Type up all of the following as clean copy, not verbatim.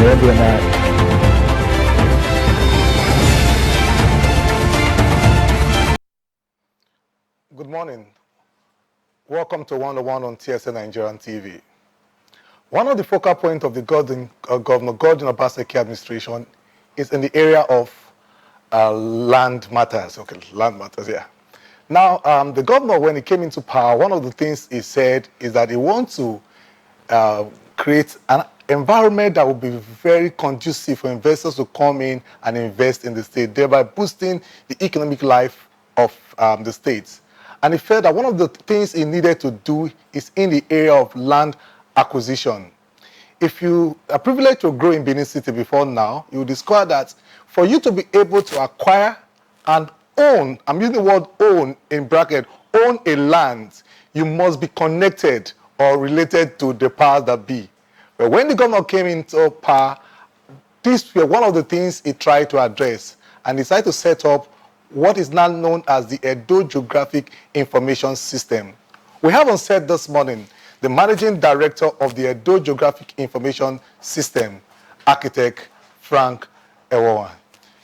Good morning. Welcome to 101 on TSN Nigerian TV. One of the focal points of the Governor Gordon Obaseki administration is in the area of land matters. Okay, land matters, yeah. Now, the governor, when he came into power, one of the things he said is that he wants to create an environment that will be very conducive for investors to come in and invest in the state, thereby boosting the economic life of the state. And he felt that one of the things he needed to do is in the area of land acquisition. If you are privileged to grow in Benin City before now, you will discover that for you to be able to acquire and own, I'm using the word own in bracket, own a land, you must be connected or related to the powers that be. But when the governor came into power, these were one of the things he tried to address and decided to set up what is now known as the Edo Geographic Information System. We have on set this morning the Managing Director of the Edo Geographic Information System, Architect Frank Kevwe.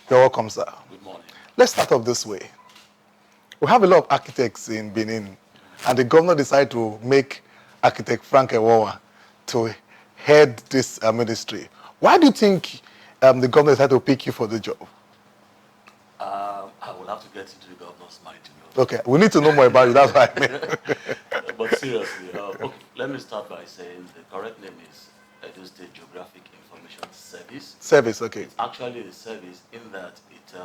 You're welcome, sir. Good morning. Let's start off this way. We have a lot of architects in Benin, and the governor decided to make Architect Frank Kevwe to head this ministry. Why do you think the governor decided to pick you for the job? I will have to get into the governor's mind to know. Okay, we need to know more about you. That's what I mean. But seriously, okay, let me start by saying the correct name is Edo State Geographic Information Service. Service, okay. It's actually a service in that it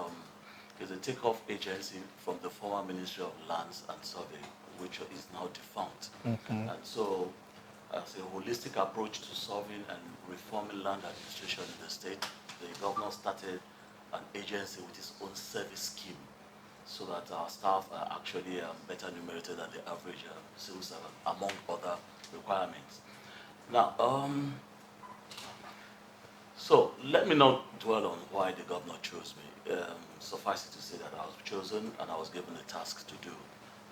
is a takeoff agency from the former Ministry of Lands and Survey, which is now defunct. And so, as a holistic approach to solving and reforming land administration in the state, the governor started an agency with its own service scheme so that our staff are actually better numerated than the average civil servant, among other requirements. Now, so let me not dwell on why the governor chose me. Suffice it to say that I was chosen and I was given a task to do,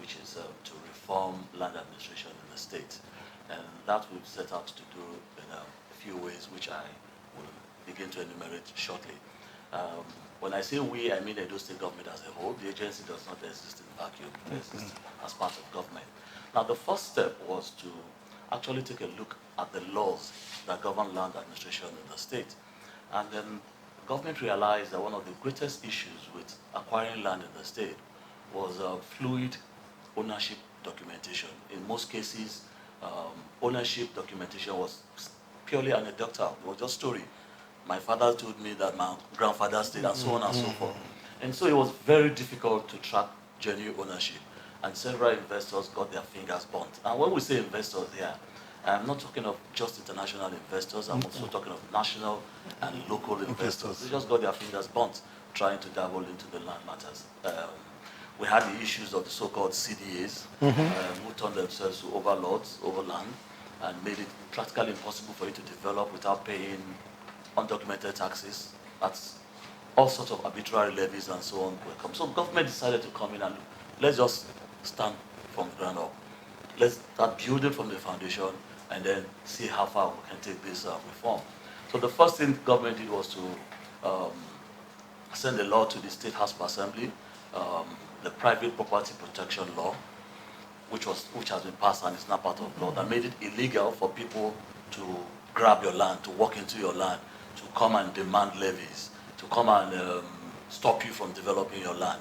which is to reform land administration in the state. And that we've set out to do in a few ways, which I will begin to enumerate shortly. When I say we, I mean Edo State government as a whole. The agency does not exist in vacuum. It exists as part of government. Now, the first step was to actually take a look at the laws that govern land administration in the state. And then government realized that one of the greatest issues with acquiring land in the state was fluid ownership documentation. In most cases, ownership documentation was purely anecdotal. It was just story. My father told me that my grandfather stayed, and so on and so forth. And so it was very difficult to track genuine ownership. And several investors got their fingers burnt. And when we say investors here, I'm not talking of just international investors, I'm also talking of national and local investors. They just got their fingers burnt trying to dabble into the land matters. We had the issues of the so-called CDAs, who turned themselves to overlords over land and made it practically impossible for you to develop without paying undocumented taxes. That's all sorts of arbitrary levies and so on will come. So government decided to come in and let's just stand from the ground up. Let's start building from the foundation and then see how far we can take this reform. So the first thing government did was to send a law to the State House of Assembly, the Private Property Protection Law, which has been passed and is now part of law, that made it illegal for people to grab your land, to walk into your land, to come and demand levies, to come and stop you from developing your land.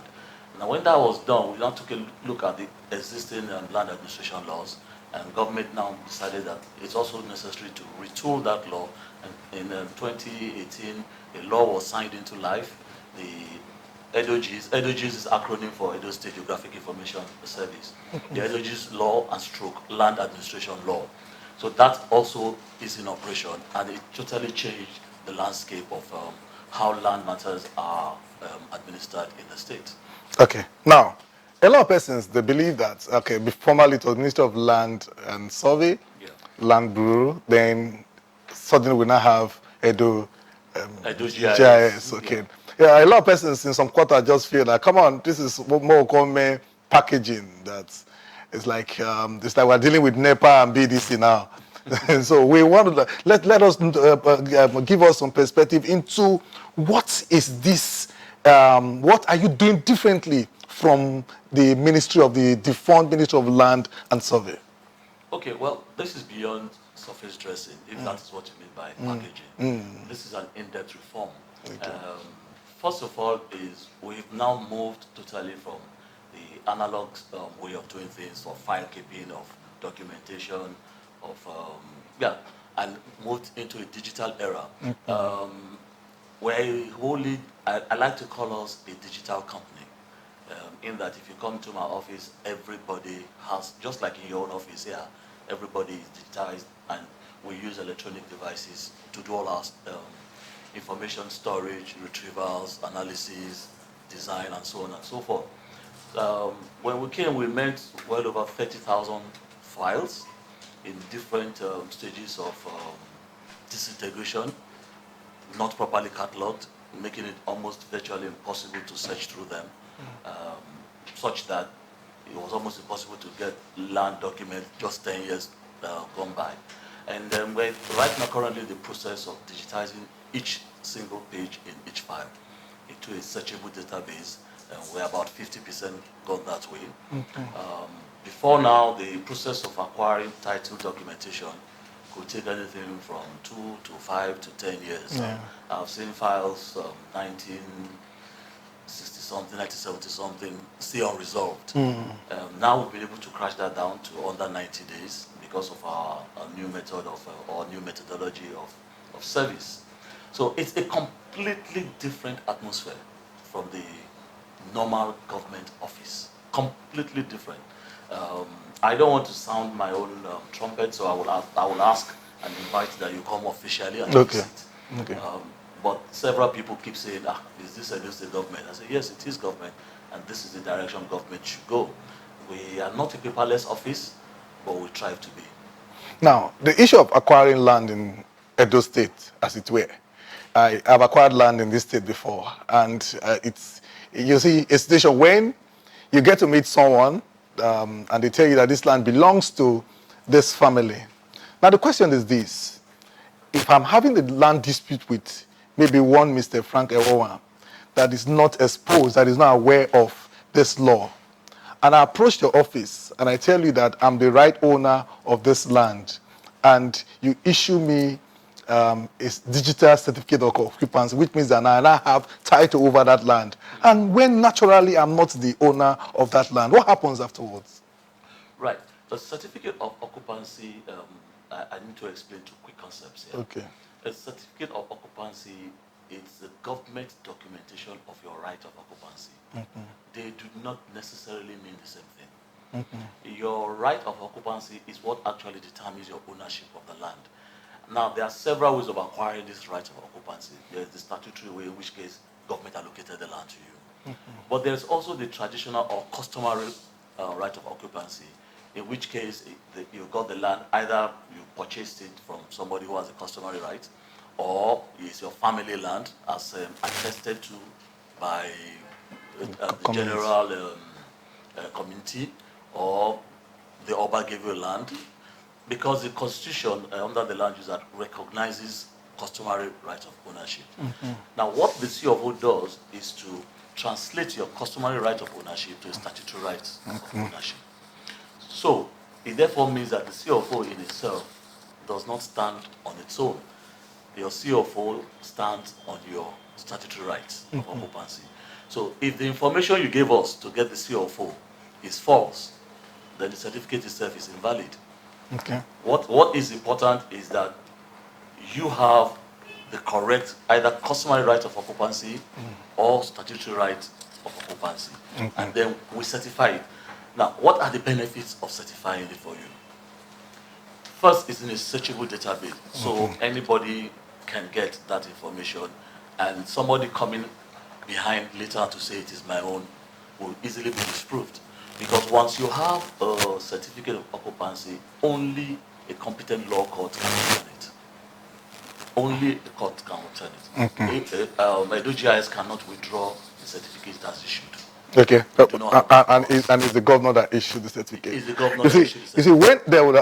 Now, when that was done, we now took a look at the existing land administration laws, and government now decided that it's also necessary to retool that law. And in 2018, a law was signed into life, the EDOGIS. EDOGIS is acronym for Edo State Geographic Information Service. The EDOGIS law and stroke land administration law. So that also is in operation, and it totally changed the landscape of how land matters are administered in the state. Okay, now, a lot of persons, they believe that, okay, formerly it was Ministry of Land and Survey, Land Bureau, then suddenly we now have Edo GIS, okay. Yeah, a lot of persons in some quarter just feel like, come on, this is more common packaging. That it's like we're dealing with NEPA and BDC now. And so we want to let us give us some perspective into what is this, what are you doing differently from the defunct Ministry of Land and Survey? Okay, well, this is beyond surface dressing, if that is what you mean by packaging. This is an in-depth reform. Okay. First of all, is we've now moved totally from the analog way of doing things, or file keeping, of documentation, of yeah, and moved into a digital era. Where wholly, I like to call us a digital company. In that if you come to my office, everybody has, just like in your own office here, everybody is digitized, and we use electronic devices to do all our information storage, retrievals, analysis, design, and so on and so forth. When we came, we met well over 30,000 files in different stages of disintegration, not properly cataloged, making it almost virtually impossible to search through them, such that it was almost impossible to get land documents just 10 years gone by. And then we're right now currently in the process of digitizing each single page in each file into a searchable database, and we're about 50% gone that way. Before now, the process of acquiring title documentation could take anything from 2 to 5 to 10 years. Yeah. I've seen files 1960 something, 1970 something, still unresolved. Now we've been able to crash that down to under 90 days because of our new method or new methodology of service. So it's a completely different atmosphere from the normal government office. Completely different. I don't want to sound my own trumpet, so I will ask and invite that you come officially and Okay. visit. Okay. But several people keep saying, is this a new state government? I say, yes, it is government, and this is the direction government should go. We are not a paperless office, but we strive to be. Now, the issue of acquiring land in Edo State, as it were, I have acquired land in this state before, and it's, you see, a situation when you get to meet someone and they tell you that this land belongs to this family. Now, the question is this: if I'm having a land dispute with maybe one Mr. Frank Ewowa that is not exposed, that is not aware of this law, and I approach your office and I tell you that I'm the right owner of this land, and you issue me a digital certificate of occupancy, which means that I now have title over that land, and when naturally I'm not the owner of that land, what happens afterwards? Right. The certificate of occupancy, I need to explain two quick concepts here. Okay. A certificate of occupancy is the government documentation of your right of occupancy. They do not necessarily mean the same thing. Your right of occupancy is what actually determines your ownership of the land. Now, there are several ways of acquiring this right of occupancy. There is the statutory way, in which case government allocated the land to you. But there's also the traditional or customary right of occupancy, in which case you got the land, either you purchased it from somebody who has a customary right, or it's your family land as attested to by the general community, or the Oba gave you land, because the constitution under the Land Use Act recognizes customary right of ownership. Now, what the CFO does is to translate your customary right of ownership to a statutory right of ownership. So it therefore means that the CFO in itself does not stand on its own. Your CFO stands on your statutory rights of occupancy. So if the information you gave us to get the CFO is false, then the certificate itself is invalid. Okay. What is important is that you have the correct either customary right of occupancy or statutory right of occupancy, and then we certify it. Now, what are the benefits of certifying it for you? First, it's in a searchable database, so anybody can get that information, and somebody coming behind later to say it is my own will easily be disproved. Because once you have a certificate of occupancy, only a competent law court can return it. Only a court can return it. Edo GIS cannot withdraw the certificate as issued. Okay. We do not have that And power. it's the governor that issued the certificate. It's the governor You that see, issued the you see, certificate. when there would,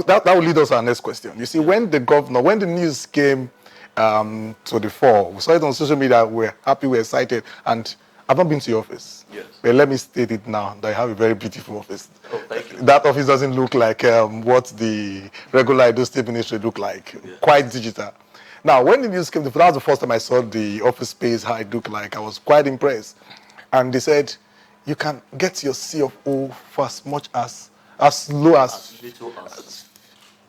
that will lead us to our next question. You see, when the news came to the fore, we saw it on social media, we're happy, we're excited, and I've not been to your office. Yes. But let me state it now that I have a very beautiful office. Oh, thank you. That office doesn't look like what the regular Edo State Ministry look like. Yes. Quite digital. Now, when the news came, that was the first time I saw the office space, how it looked like. I was quite impressed. And they said, you can get your CFO for as low As little as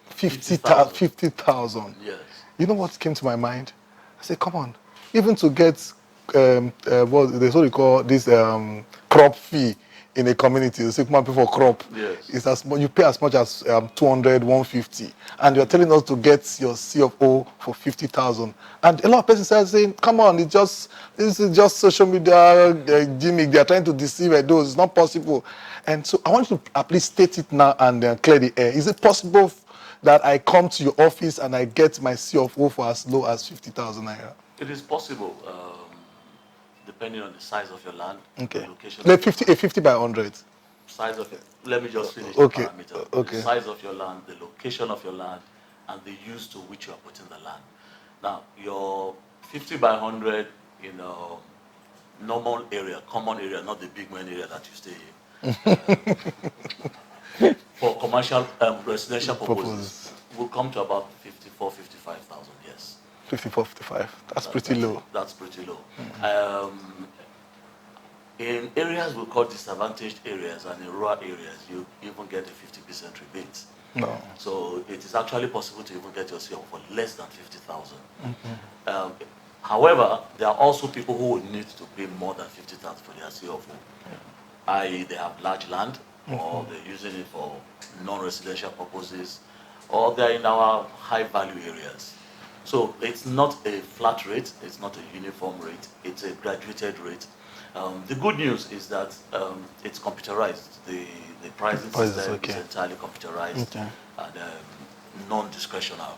50,000. 50,000. Yes. You know what came to my mind? I said, come on, even to get what they call this crop fee in a community, they say, come on, pay for crop. Yes. It's as much, you pay as much as 200, 150, and you're telling us to get your CFO for 50,000. And a lot of persons are saying, come on, this is just social media gimmick. They are trying to deceive those. It's not possible. And so I want you to at least state it now and clear the air. Is it possible that I come to your office and I get my CFO for as low as 50,000 naira? It is possible, depending on the size of your land, Okay. the location Like of your land, 50 by 100. size of it. Let me just finish Okay. the parameter. Okay. The size of your land, the location of your land, and the use to which you are putting the land. Now, your 50 by 100 in a normal area, common area, not the big man area that you stay in, for commercial residential purposes, will come to about 54, 55,000, yes. 54, 55. That's pretty low. That's pretty low. In areas we call disadvantaged areas and in rural areas, you even get a 50% rebate. No. So it is actually possible to even get your CO for less than 50,000. However, there are also people who would need to pay more than 50,000 for their CO, i.e. they have large land, or they're using it for non-residential purposes, or they're in our high-value areas. So it's not a flat rate, it's not a uniform rate, it's a graduated rate. The good news is that it's computerized. The pricing system is entirely computerized and non-discretional.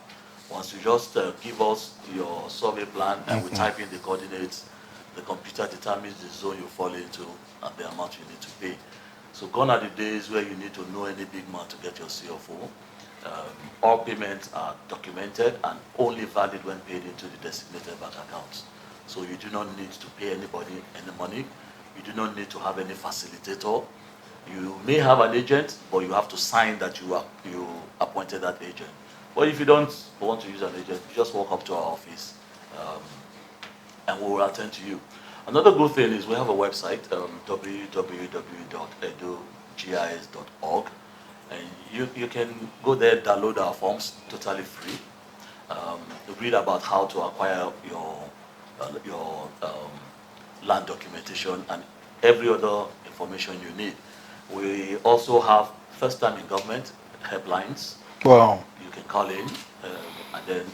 Once you just give us your survey plan and we type in the coordinates, the computer determines the zone you fall into and the amount you need to pay. So gone are the days where you need to know any big man to get your CFO. All payments are documented and only valid when paid into the designated bank accounts. So you do not need to pay anybody any money. You do not need to have any facilitator. You may have an agent, but you have to sign that you appointed that agent. But if you don't want to use an agent, you just walk up to our office and we will attend to you. Another good thing is we have a website, www.edogis.org, and you can go there, download our forms, totally free. Read about how to acquire your land documentation and every other information you need. We also have first time in government helplines. Wow. You can call in and then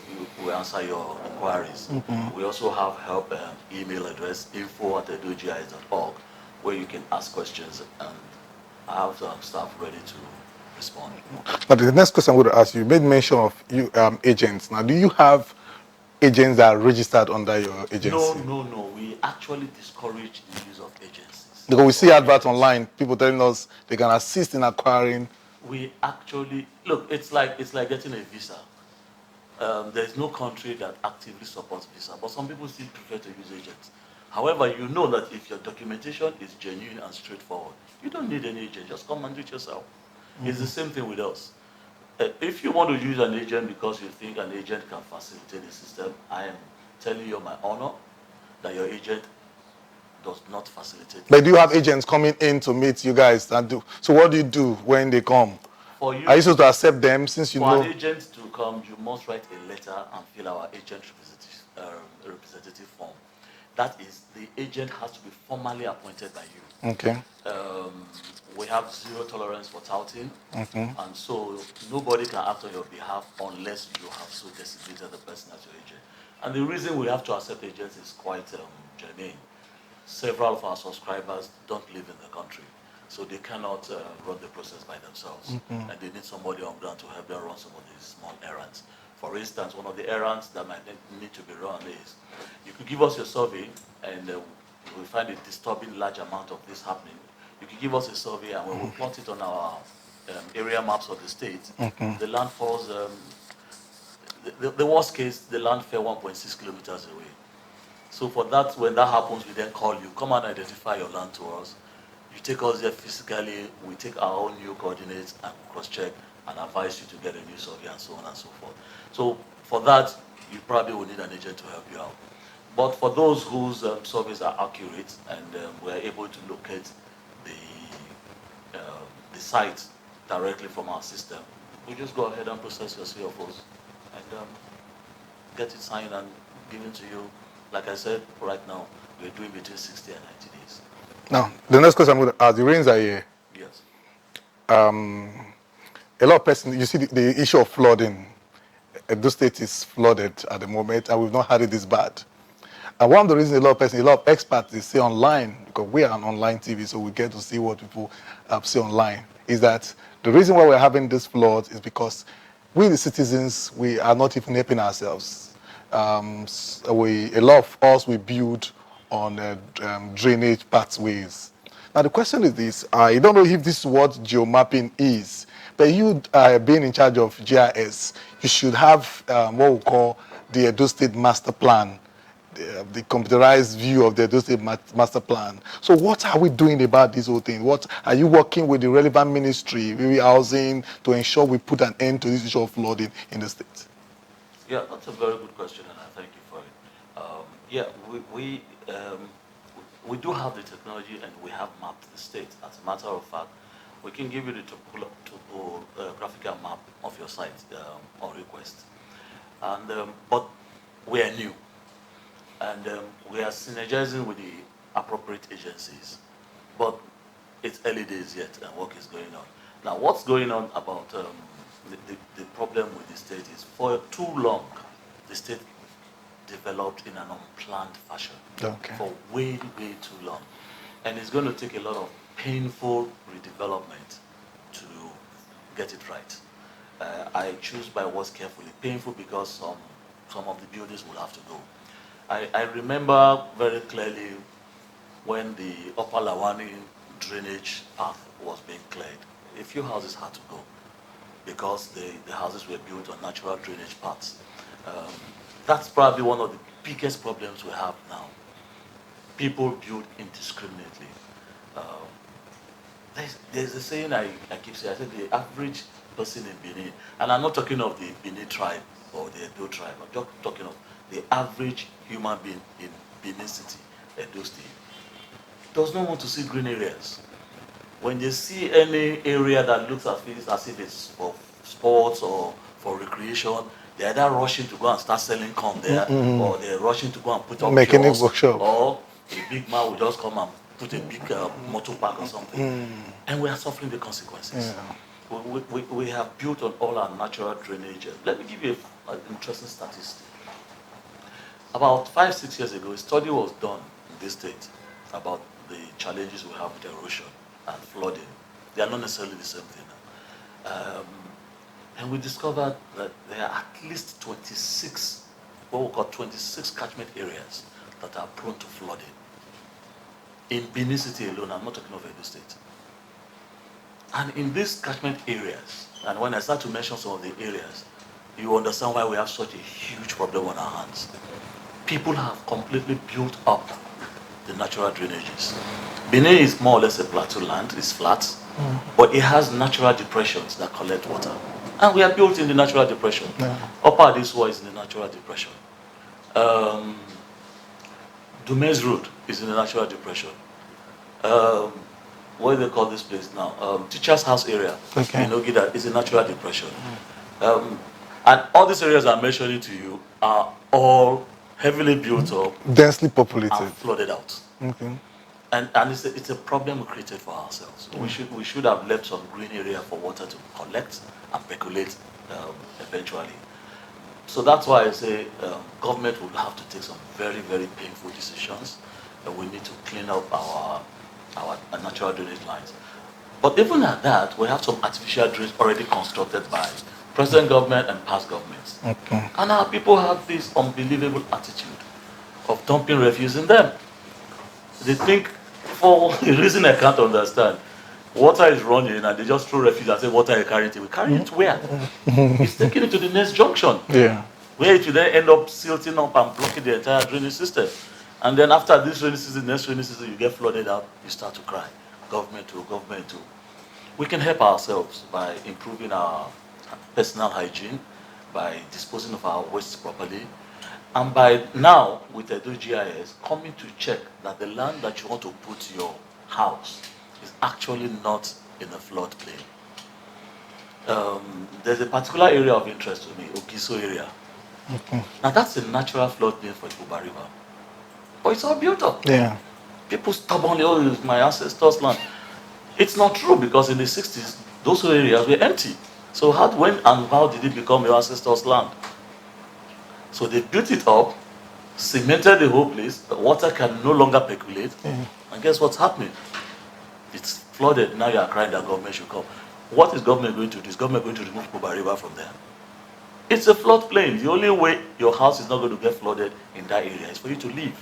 we answer your inquiries. We also have help email address info@edogis.org where you can ask questions and I have staff ready to respond. Now the next question I would ask you, made mention of you agents. Now do you have agents that are registered under your agency? No. We actually discourage the use of agencies. Because we see adverts online, people telling us they can assist in acquiring. We actually look. It's like getting a visa. There's no country that actively supports visa, but some people still prefer to use agents. However, you know that if your documentation is genuine and straightforward, you don't need any agent. Just come and do it yourself. It's the same thing with us. If you want to use an agent because you think an agent can facilitate the system, I am telling you on my honor that your agent does not facilitate. But do you have agents coming in to meet you guys and do? So what do you do when they come? For you, are you supposed to accept them since you know? For an agent to come, you must write a letter and fill our agent representative form. That is, the agent has to be formally appointed by you. Okay. We have zero tolerance for touting, and so nobody can act on your behalf unless you have so designated the person as your agent. And the reason we have to accept agents is quite germane. Several of our subscribers don't live in the country, so they cannot run the process by themselves, and they need somebody on ground to help them run some of these small errands. For instance, one of the errands that might need to be run is, you could give us your survey, and we find a disturbing large amount of this happening, you can give us a survey and we will plot it on our area maps of the state. The landfalls, the worst case, the land fell 1.6 kilometers away. So for that, when that happens, we then call you, come and identify your land to us. You take us there physically, we take our own new coordinates and cross-check and advise you to get a new survey and so on and so forth. So for that, you probably will need an agent to help you out. But for those whose surveys are accurate and we are able to locate the site directly from our system, we just go ahead and process your CFOs and get it signed and given to you. Like I said, right now, we're doing between 60 and 90 days. Now, the next question I'm going to ask, the rains are here. Yes. A lot of persons, you see the issue of flooding. Edo State is flooded at the moment, and we've not had it this bad. And one of the reasons a lot of experts, they say online, because we are on online TV, so we get to see what people say online, is that the reason why we're having this flood is because we, the citizens, we are not even helping ourselves. A lot of us, we build on drainage pathways. Now the question is this, I don't know if this is what geomapping is, but you being in charge of GIS, you should have what we call the Edo State Master Plan, the computerized view of the Edo State Master Plan. So what are we doing about this whole thing? What are you working with the relevant ministry, maybe housing, to ensure we put an end to this issue of flooding in the state? Yeah, that's a very good question, and I thank you for it. Yeah, we do have the technology, and we have mapped the state. As a matter of fact, we can give you the topographical map of your site on request. And but we are new, and we are synergizing with the appropriate agencies. But it's early days yet, and work is going on. Now, what's going on about the problem with the state is, for too long, the state developed in an unplanned fashion. Okay. For way, way too long. And it's going to take a lot of painful redevelopment to get it right. I choose my words carefully. Painful because some of the buildings will have to go. I remember very clearly when the Upper Lawani drainage path was being cleared. A few houses had to go because the houses were built on natural drainage paths. That's probably one of the biggest problems we have now. People build indiscriminately. There's a saying I keep saying, I said the average person in Benin, and I'm not talking of the Benin tribe or the Edo tribe, I'm just talking of the average human being in Benin City, Edo State, does not want to see green areas. When they see any area that looks as if it's for sports or for recreation, they're either rushing to go and start selling corn there, or they're rushing to go and put up Mechanic kiosks, workshop. or a big man will just come and put a big motor park or something. And we are suffering the consequences. Yeah. We have built on all our natural drainage. Let me give you an interesting statistic. About 5-6 years ago, a study was done in this state about the challenges we have with erosion and flooding. They are not necessarily the same thing. And we discovered that there are at least 26, what we call 26 catchment areas that are prone to flooding. In Benin City alone, I'm not talking of Edo State. And in these catchment areas, and when I start to mention some of the areas, you understand why we have such a huge problem on our hands. People have completely built up the natural drainages. Benin is more or less a plateau land, it's flat, but it has natural depressions that collect water. And we are built in the natural depression. Upper Adiswa is in the natural depression. Dumez Road is in the natural depression. What do they call this place now? Teachers' House area in Ogida is a natural depression. And all these areas I'm mentioning to you are all heavily built up, densely populated, and flooded out. Okay. And it's a problem we created for ourselves. We should have left some green area for water to collect and percolate eventually. So that's why I say government will have to take some very, very painful decisions. We need to clean up our natural drainage lines. But even at that, we have some artificial drains already constructed by present government and past governments. Okay. And our people have this unbelievable attitude of dumping refuse in them. They think, for a reason I can't understand, water is running and they just throw refuse and say, water is carrying it. We carry it where? It's taking it to the next junction, Yeah. where it will then end up silting up and blocking the entire drainage system. And then after this rainy season, next rainy season, you get flooded out, you start to cry. Government to government to. We can help ourselves by improving our personal hygiene, by disposing of our waste properly, and by now, with Edo GIS, coming to check that the land that you want to put your house is actually not in a floodplain. There's a particular area of interest to me, Ogiso area. Now that's a natural floodplain for Ipoba River. But it's all built up. Yeah. People stubbornly, oh, it's my ancestors' land. It's not true, because in the 60s, those areas were empty. So when and how did it become your ancestors' land? So they built it up, cemented the whole place, the water can no longer percolate, and guess what's happening? It's flooded, now you are crying that government should come. What is government going to do? Is government going to remove Ipoba River from there? It's a floodplain. The only way your house is not going to get flooded in that area is for you to leave.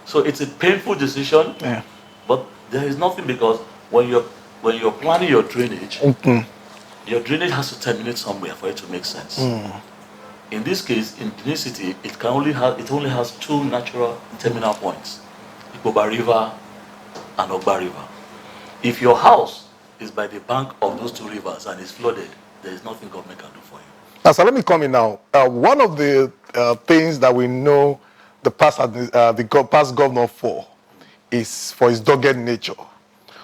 So it's a painful decision, but there is nothing, because when you're planning your drainage, your drainage has to terminate somewhere for it to make sense. In this case, in Benin City, it only has two natural terminal points: Ipoba River and Ogba River. If your house is by the bank of those two rivers and is flooded, there is nothing government can do for you. Now, so let me come in now. One of the things that we know the past governor for is for his dogged nature.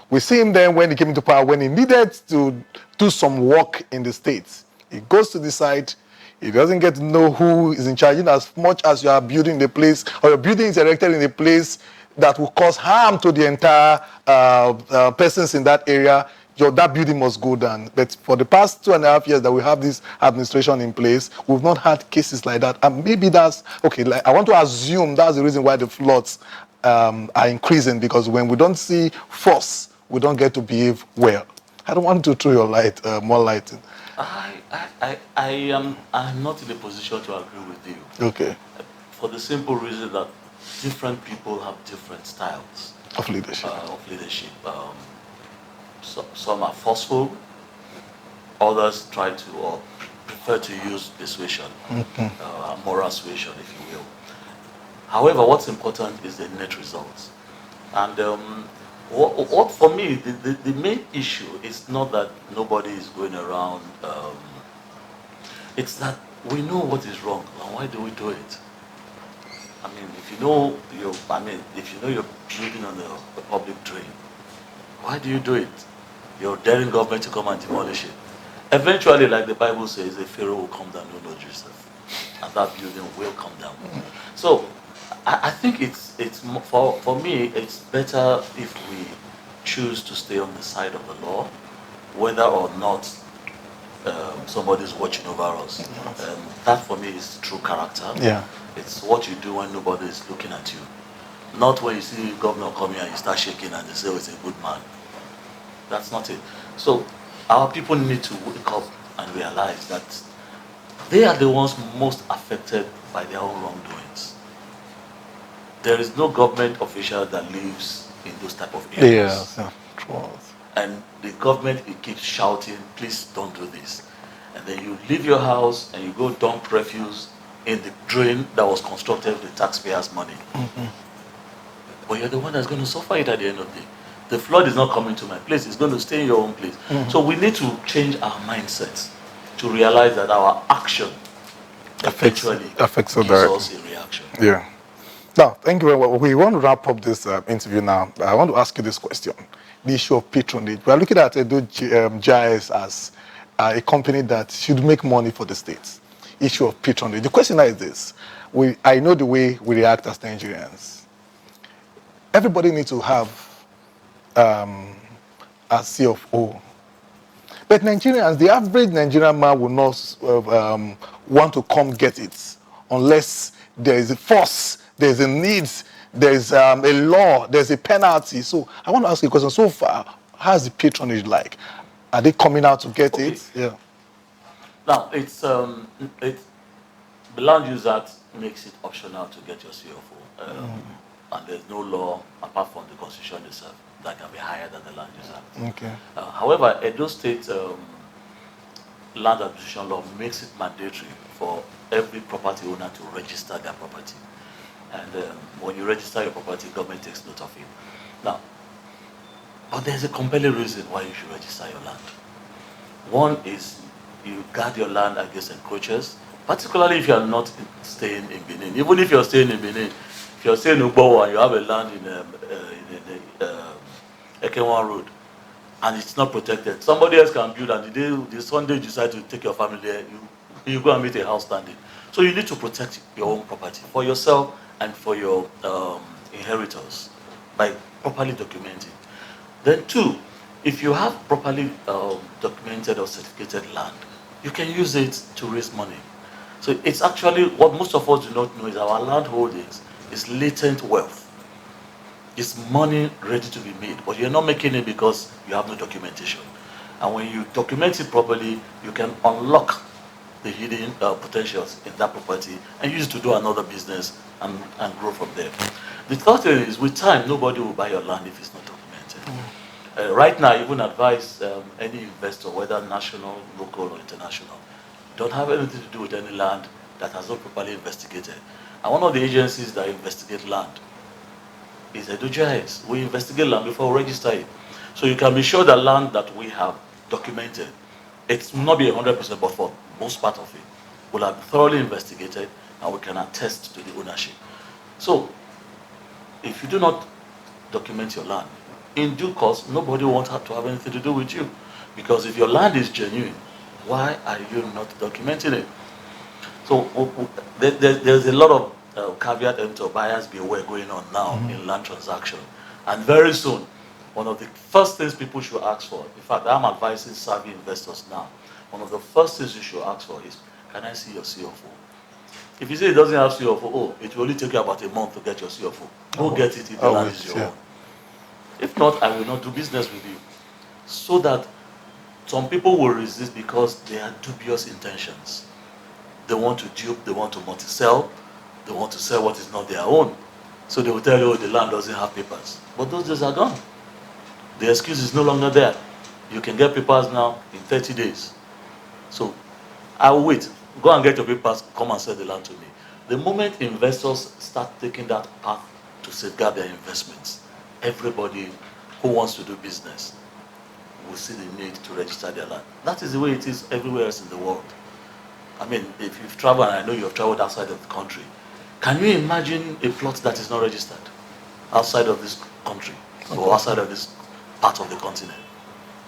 We see him then when he came into power, when he needed to do some work in the states. He goes to the site. He doesn't get to know who is in charge. As much as you are building the place, or your building is erected in a place that will cause harm to the entire persons in that area, that building must go down. But for the past 2.5 years that we have this administration in place, we've not had cases like that. And maybe that's, okay, like, I want to assume that's the reason why the floods are increasing, because when we don't see force, we don't get to behave well. I don't want to throw your light, more light in. I'm not in a position to agree with you. Okay. For the simple reason that different people have different styles Of leadership. Some are forceful, others try to or prefer to use persuasion, moral suasion, if you will. However, what's important is the net results. And what for me, the main issue is not that nobody is going around. It's that we know what is wrong, and why do we do it? I mean, if you know you're building on a public drain, why do you do it? You're daring government to come and demolish it. Eventually, like the Bible says, a Pharaoh will come down, no Lord Joseph, and that building will come down. So, I think for me, it's better if we choose to stay on the side of the law, whether or not somebody's watching over us. That for me is true character. Yeah. It's what you do when nobody is looking at you. Not when you see the governor coming and you start shaking and they say, oh, it's a good man. That's not it. So our people need to wake up and realize that they are the ones most affected by their own wrongdoings. There is no government official that lives in those type of areas. Yeah. And the government, it keeps shouting, please don't do this. And then you leave your house and you go dump refuse in the drain that was constructed with taxpayers' money. But you're the one that's going to suffer it at the end of the day. The flood is not coming to my place, it's going to stay in your own place. So we need to change our mindsets to realize that our action affects gives us a reaction. Yeah. Now, thank you very much. We want to wrap up this interview now. I want to ask you this question. The issue of patronage. We are looking at Edo GIS as a company that should make money for the states. Issue of patronage. The question now is this. I know the way we react as Nigerians. Everybody needs to have a CFO. But Nigerians, the average Nigerian man will not want to come get it unless there is a force, there is a need, there is a law, there's a penalty. So I want to ask you a question. So far, how's the patronage like? Are they coming out to get it? Yeah. Now, it's the Land Use Act makes it optional to get your CFO. and there's no law apart from the constitution itself that can be higher than the land use act. Okay. However, Edo State land acquisition law makes it mandatory for every property owner to register their property. And when you register your property, government takes note of it. Now, but there's a compelling reason why you should register your land. One is you guard your land against encroachers, particularly if you are not staying in Benin. Even if you're staying in Benin, if you're staying in Ugbo and you have a land in Ekenwan Road, and it's not protected, somebody else can build, and the Sunday you decide to take your family there, you go and meet a house standing. So you need to protect your own property for yourself and for your inheritors by properly documenting. Then two, if you have properly documented or certificated land, you can use it to raise money. So it's actually what most of us do not know is our land holdings is latent wealth. It's money ready to be made, but you're not making it because you have no documentation. And when you document it properly, you can unlock the hidden potentials in that property and use it to do another business and grow from there. The third thing is, with time, nobody will buy your land if it's not documented. Right now, I even advise any investor, whether national, local, or international, don't have anything to do with any land that has not properly investigated. And one of the agencies that investigate land is EduGIS. We investigate land before we register it. So you can be sure that land that we have documented, it will not be 100%, but for most part of it, will have been thoroughly investigated and we can attest to the ownership. So if you do not document your land, in due course, nobody wants to have anything to do with you. Because if your land is genuine, why are you not documenting it? So there's a lot of caveat emptor, buyers beware going on now in land transaction. And very soon, one of the first things people should ask for, in fact, I'm advising savvy investors now, one of the first things you should ask for is, can I see your CFO? If you say it doesn't have CFO, it will only take you about a month to get your CFO. Go get it if the land is your own. If not, I will not do business with you. So that some people will resist because they have dubious intentions. They want to dupe, they want to multi-sell, they want to sell what is not their own. So they will tell you, oh, the land doesn't have papers. But those days are gone. The excuse is no longer there. You can get papers now in 30 days. So I will wait. Go and get your papers, come and sell the land to me. The moment investors start taking that path to safeguard their investments, everybody who wants to do business will see the need to register their land. That is the way it is everywhere else in the world. I mean, if you've traveled, and I know you've traveled outside of the country, can you imagine a plot that is not registered outside of this country or outside of this part of the continent?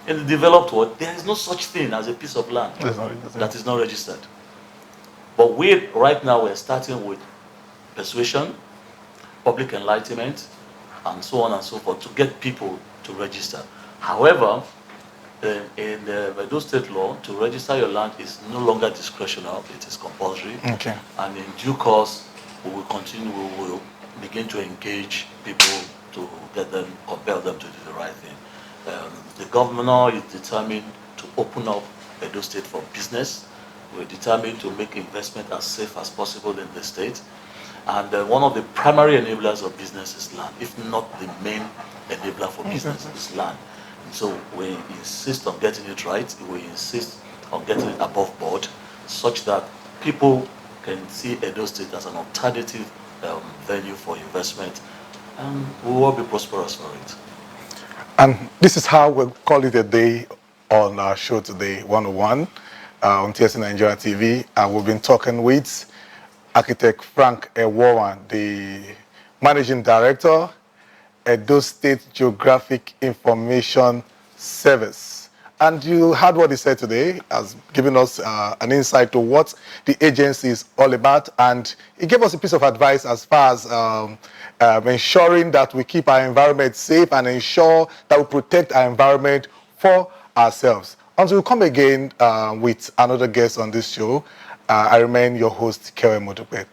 In the developed world, there is no such thing as a piece of land that is not registered. But right now, we're starting with persuasion, public enlightenment, and so on and so forth to get people to register. However, in the Edo State law, to register your land is no longer discretional, it is compulsory. Okay. And in due course, we will begin to engage people to get them, compel them to do the right thing. The governor is determined to open up Edo State for business. We're determined to make investment as safe as possible in the state. And one of the primary enablers of business is land, if not the main enabler for business is land. And so we insist on getting it right. We insist on getting it above board, such that people can see Edo State as an alternative venue for investment, and we will all be prosperous for it. And this is how we'll call it a day on our show today, 101, on TSN Nigeria TV. And we've been talking with Architect Frank Ewowan, the Managing Director, Edo State Geographic Information Service. And you heard what he said today, as giving us an insight to what the agency is all about. And he gave us a piece of advice as far as ensuring that we keep our environment safe and ensure that we protect our environment for ourselves. Until we come again with another guest on this show, I remain your host, Kevwe Modupe.